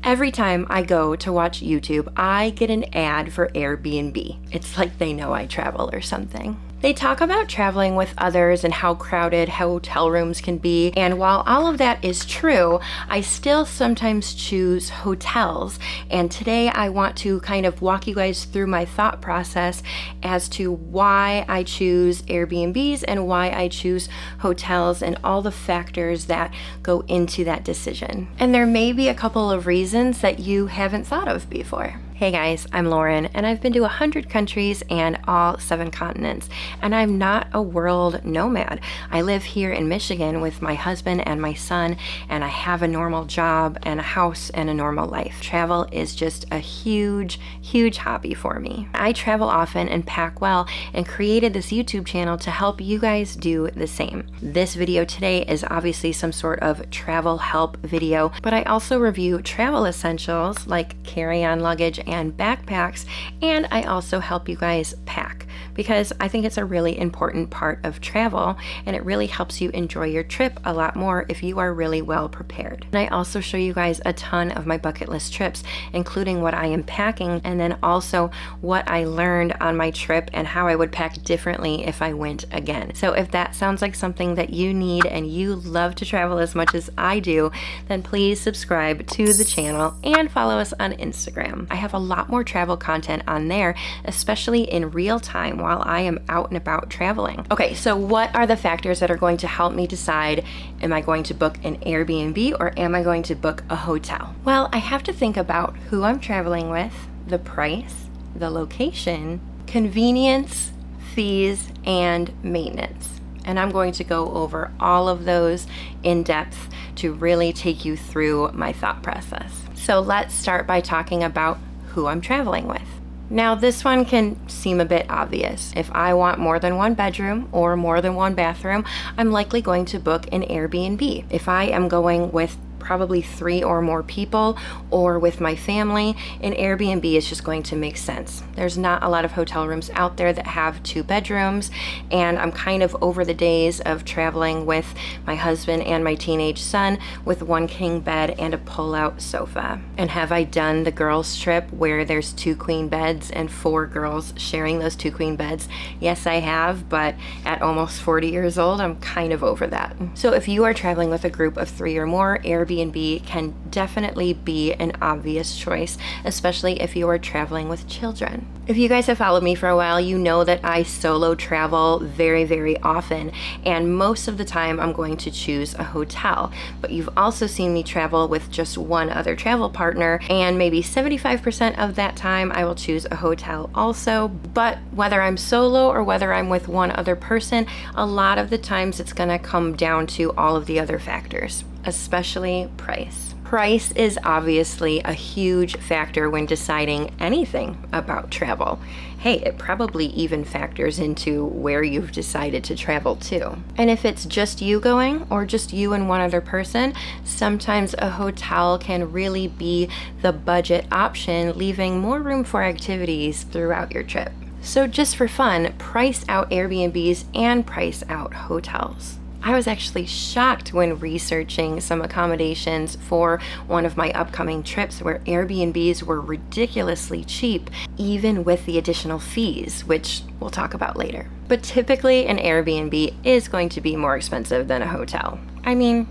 Every time I go to watch YouTube, I get an ad for Airbnb. It's like they know I travel or something. They talk about traveling with others and how crowded hotel rooms can be, and while all of that is true, I still sometimes choose hotels. And today I want to kind of walk you guys through my thought process as to why I choose Airbnbs and why I choose hotels and all the factors that go into that decision. And there may be a couple of reasons that you haven't thought of before. Hey guys, I'm Lauren, and I've been to 100 countries and all 7 continents, and I'm not a world nomad. I live here in Michigan with my husband and my son, and I have a normal job and a house and a normal life. Travel is just a huge, huge hobby for me. I travel often and pack well, and created this YouTube channel to help you guys do the same. This video today is obviously some sort of travel help video, but I also review travel essentials like carry-on luggage and backpacks, and I also help you guys pack because I think it's a really important part of travel, and it really helps you enjoy your trip a lot more if you are really well prepared. And I also show you guys a ton of my bucket list trips, including what I am packing, and then also what I learned on my trip and how I would pack differently if I went again. So if that sounds like something that you need and you love to travel as much as I do, then please subscribe to the channel and follow us on Instagram. I have a lot more travel content on there, especially in real time while I am out and about traveling. Okay, so what are the factors that are going to help me decide, am I going to book an Airbnb or am I going to book a hotel? Well, I have to think about who I'm traveling with, the price, the location, convenience, fees, and maintenance. And I'm going to go over all of those in depth to really take you through my thought process. So let's start by talking about who I'm traveling with. Now this one can seem a bit obvious. If I want more than one bedroom or more than one bathroom, I'm likely going to book an Airbnb. If I am going with probably 3 or more people or with my family, an Airbnb is just going to make sense. There's not a lot of hotel rooms out there that have 2 bedrooms, and I'm kind of over the days of traveling with my husband and my teenage son with 1 king bed and a pull-out sofa. And have I done the girls trip where there's 2 queen beds and 4 girls sharing those 2 queen beds? Yes, I have, but at almost 40 years old, I'm kind of over that. So if you are traveling with a group of 3 or more, Airbnb can definitely be an obvious choice, especially if you are traveling with children. If you guys have followed me for a while, you know that I solo travel very, very often, and most of the time I'm going to choose a hotel. But you've also seen me travel with just one other travel partner, and maybe 75% of that time I will choose a hotel also. But whether I'm solo or whether I'm with one other person, a lot of the times it's gonna come down to all of the other factors, especially price. Price is obviously a huge factor when deciding anything about travel. Hey, it probably even factors into where you've decided to travel to. And if it's just you going or just you and one other person, sometimes a hotel can really be the budget option, leaving more room for activities throughout your trip. So just for fun, price out Airbnbs and price out hotels. I was actually shocked when researching some accommodations for one of my upcoming trips where Airbnbs were ridiculously cheap, even with the additional fees, which we'll talk about later. But typically an Airbnb is going to be more expensive than a hotel. I mean,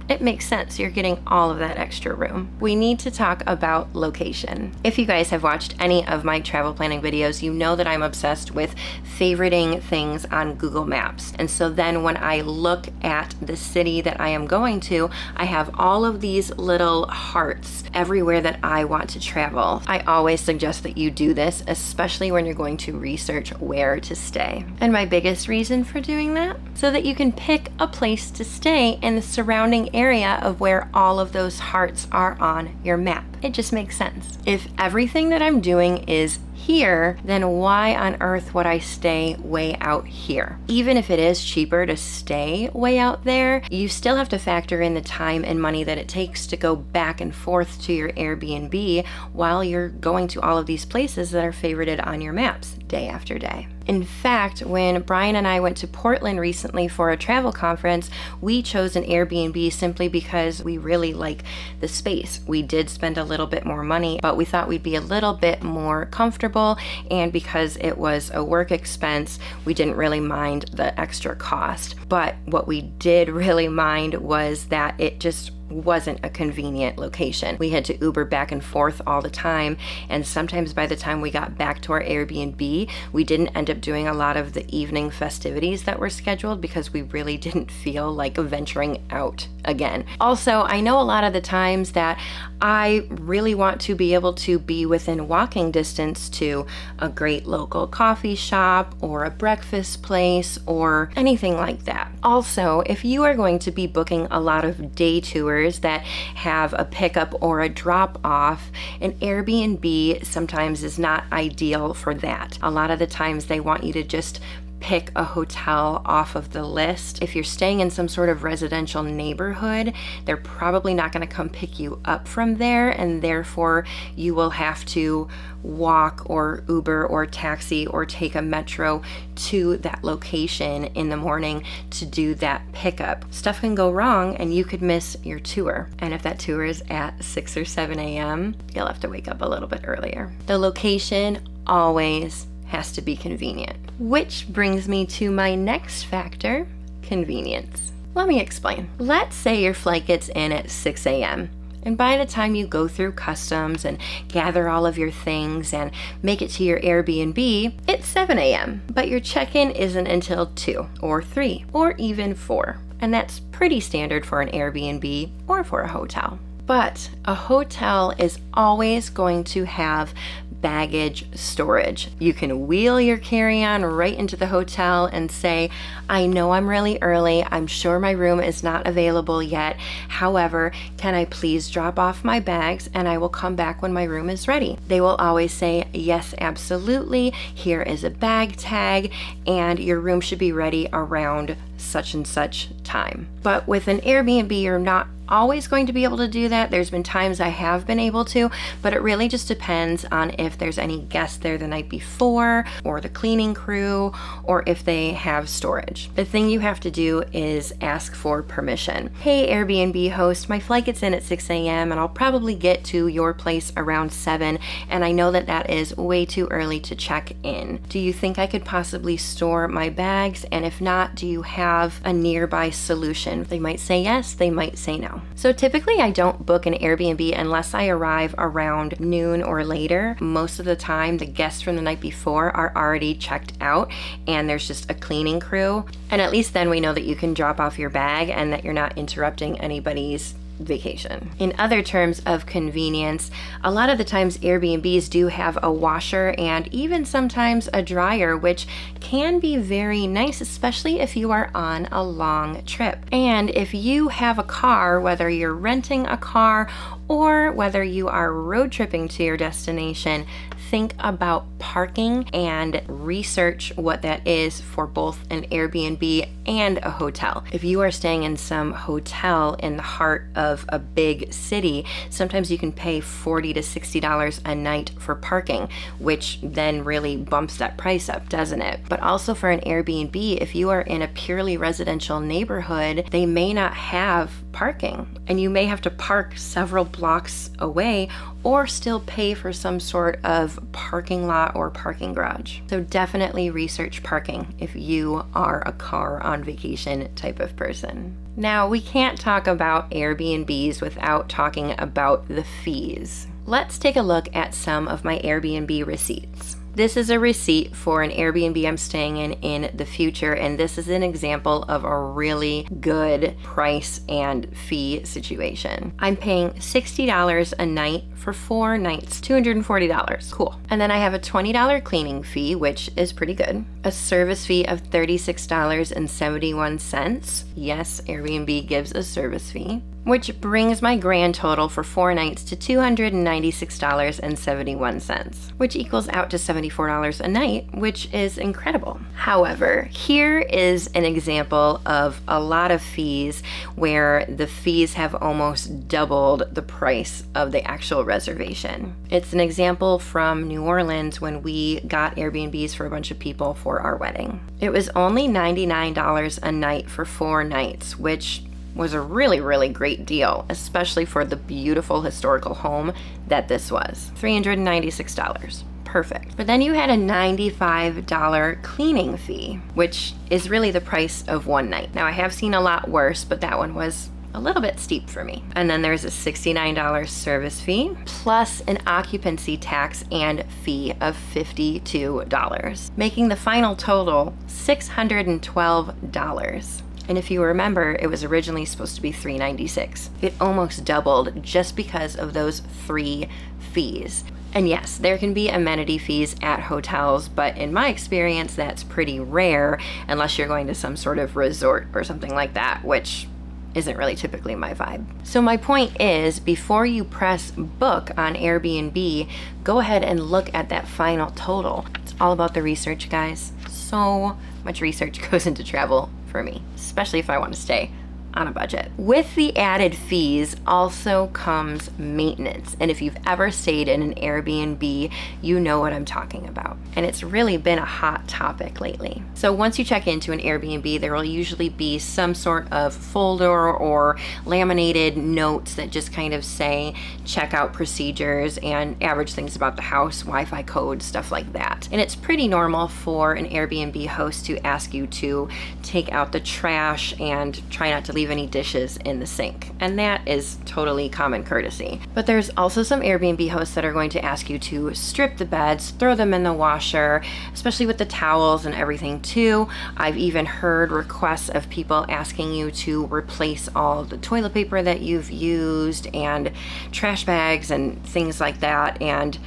it makes sense. You're getting all of that extra room. We need to talk about location. If you guys have watched any of my travel planning videos, you know that I'm obsessed with favoriting things on Google Maps. And so then when I look at the city that I am going to, I have all of these little hearts everywhere that I want to travel. I always suggest that you do this, especially when you're going to research where to stay. And my biggest reason for doing that, so that you can pick a place to stay in the surrounding area of where all of those hearts are on your map. It just makes sense. If everything that I'm doing is here, then why on earth would I stay way out here? Even if it is cheaper to stay way out there, you still have to factor in the time and money that it takes to go back and forth to your Airbnb while you're going to all of these places that are favorited on your maps day after day. In fact, when Brian and I went to Portland recently for a travel conference, we chose an Airbnb simply because we really like the space. We did spend a little bit more money, but we thought we'd be a little bit more comfortable, and because it was a work expense, we didn't really mind the extra cost. But what we did really mind was that it just wasn't a convenient location. We had to Uber back and forth all the time, and sometimes by the time we got back to our Airbnb, we didn't end up doing a lot of the evening festivities that were scheduled because we really didn't feel like venturing out again. Also, I know a lot of the times that I really want to be able to be within walking distance to a great local coffee shop or a breakfast place or anything like that. Also, if you are going to be booking a lot of day tours that have a pickup or a drop off, an Airbnb sometimes is not ideal for that. A lot of the times they want you to just pick a hotel off of the list. If you're staying in some sort of residential neighborhood, they're probably not going to come pick you up from there, and therefore you will have to walk or Uber or taxi or take a metro to that location in the morning to do that pickup. Stuff can go wrong and you could miss your tour. And if that tour is at 6 or 7 a.m., you'll have to wake up a little bit earlier. The location always has to be convenient. Which brings me to my next factor, convenience. Let me explain. Let's say your flight gets in at 6 a.m. and by the time you go through customs and gather all of your things and make it to your Airbnb, it's 7 a.m. But your check-in isn't until 2 or 3 or even 4. And that's pretty standard for an Airbnb or for a hotel. But a hotel is always going to have baggage storage. You can wheel your carry-on right into the hotel and say, I know I'm really early, I'm sure my room is not available yet, however, can I please drop off my bags and I will come back when my room is ready. They will always say, yes, absolutely, here is a bag tag, and your room should be ready around such and such time. But with an Airbnb, you're not always going to be able to do that. There's been times I have been able to, but it really just depends on if there's any guests there the night before, or the cleaning crew, or if they have storage. The thing you have to do is ask for permission. Hey Airbnb host, my flight gets in at 6 a.m. and I'll probably get to your place around 7, and I know that that is way too early to check in. Do you think I could possibly store my bags? And if not, do you have a nearby solution? They might say yes, they might say no. So typically I don't book an Airbnb unless I arrive around noon or later. Most of the time the guests from the night before are already checked out and there's just a cleaning crew. And at least then we know that you can drop off your bag and that you're not interrupting anybody's vacation. In other terms of convenience, a lot of the times Airbnbs do have a washer and even sometimes a dryer, which can be very nice, especially if you are on a long trip. And if you have a car, whether you're renting a car or whether you are road tripping to your destination, think about parking and research what that is for both an Airbnb and a hotel. If you are staying in some hotel in the heart of a big city, sometimes you can pay $40 to $60 a night for parking, which then really bumps that price up, doesn't it? But also for an Airbnb, if you are in a purely residential neighborhood, they may not have parking, and you may have to park several blocks away or still pay for some sort of parking lot or parking garage. So definitely research parking if you are a car on vacation type of person. Now, we can't talk about Airbnbs without talking about the fees. Let's take a look at some of my Airbnb receipts. This is a receipt for an Airbnb I'm staying in the future, and this is an example of a really good price and fee situation. I'm paying $60 a night for 4 nights, $240. Cool. And then I have a $20 cleaning fee, which is pretty good. A service fee of $36.71. Yes, Airbnb gives a service fee. which brings my grand total for 4 nights to $296.71, which equals out to $74 a night, which is incredible. However, here is an example of a lot of fees where the fees have almost doubled the price of the actual reservation. It's an example from New Orleans when we got Airbnbs for a bunch of people for our wedding. It was only $99 a night for 4 nights, which was a really, really great deal, especially for the beautiful historical home that this was. $396. Perfect. But then you had a $95 cleaning fee, which is really the price of 1 night. Now I have seen a lot worse, but that one was a little bit steep for me. And then there's a $69 service fee, plus an occupancy tax and fee of $52, making the final total $612. And if you remember, it was originally supposed to be $396. It almost doubled just because of those 3 fees. And yes, there can be amenity fees at hotels, but in my experience, that's pretty rare unless you're going to some sort of resort or something like that, which isn't really typically my vibe. So my point is, before you press book on Airbnb, go ahead and look at that final total. It's all about the research, guys. So much research goes into travel for me, especially if I want to stay on a budget. With the added fees also comes maintenance. And if you've ever stayed in an Airbnb, you know what I'm talking about. And it's really been a hot topic lately. So once you check into an Airbnb, there will usually be some sort of folder or laminated notes that just kind of say checkout procedures and average things about the house, Wi-Fi codes, stuff like that. And it's pretty normal for an Airbnb host to ask you to take out the trash and try not to leave any dishes in the sink. And that is totally common courtesy. But there's also some Airbnb hosts that are going to ask you to strip the beds, throw them in the washer, especially with the towels and everything too. I've even heard requests of people asking you to replace all the toilet paper that you've used and trash bags and things like that. And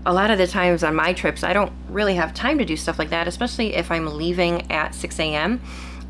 a lot of the times on my trips, I don't really have time to do stuff like that, especially if I'm leaving at 6 a.m.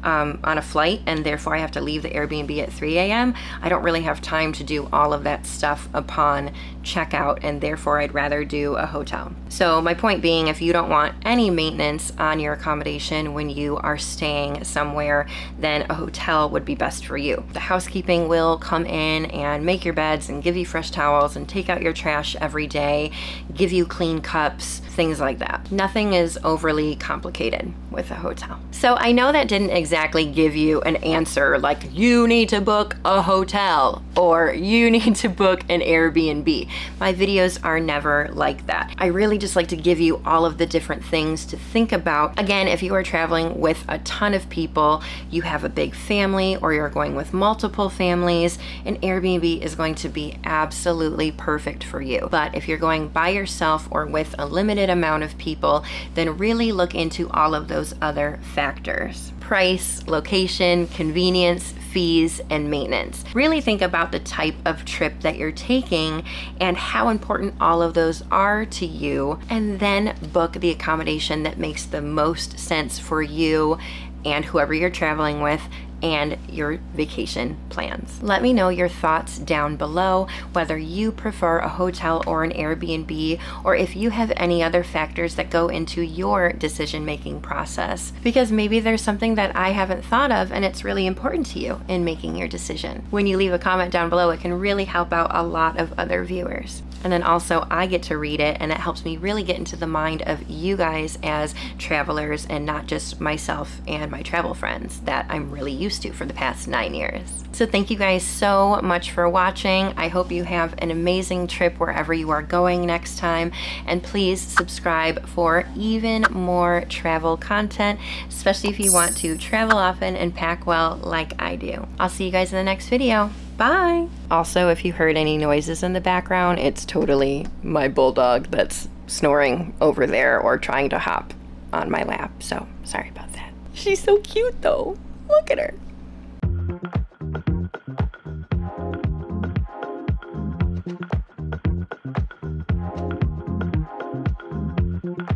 On a flight, and therefore I have to leave the Airbnb at 3 a.m. I don't really have time to do all of that stuff upon checkout, and therefore I'd rather do a hotel. So my point being, if you don't want any maintenance on your accommodation when you are staying somewhere, then a hotel would be best for you. The housekeeping will come in and make your beds and give you fresh towels and take out your trash every day, give you clean cups, things like that. Nothing is overly complicated with a hotel. So I know that didn't exactly give you an answer like you need to book a hotel or you need to book an Airbnb. My videos are never like that. I really just like to give you all of the different things to think about. Again, if you are traveling with a ton of people, you have a big family, or you're going with multiple families, an Airbnb is going to be absolutely perfect for you. But if you're going by yourself or with a limited amount of people, then really look into all of those other factors. Price, location, convenience, fees, and maintenance. Really think about the type of trip that you're taking and how important all of those are to you, and then book the accommodation that makes the most sense for you and whoever you're traveling with and your vacation plans. Let me know your thoughts down below, whether you prefer a hotel or an Airbnb, or if you have any other factors that go into your decision-making process, because maybe there's something that I haven't thought of and it's really important to you in making your decision. When you leave a comment down below, it can really help out a lot of other viewers. And then also I get to read it, and it helps me really get into the mind of you guys as travelers and not just myself and my travel friends that I'm really used to for the past 9 years. So thank you guys so much for watching. I hope you have an amazing trip wherever you are going next time, and please subscribe for even more travel content, especially if you want to travel often and pack well like I do. I'll see you guys in the next video. Bye! Also, if you heard any noises in the background, it's totally my bulldog that's snoring over there or trying to hop on my lap, so sorry about that. She's so cute though. Look at her.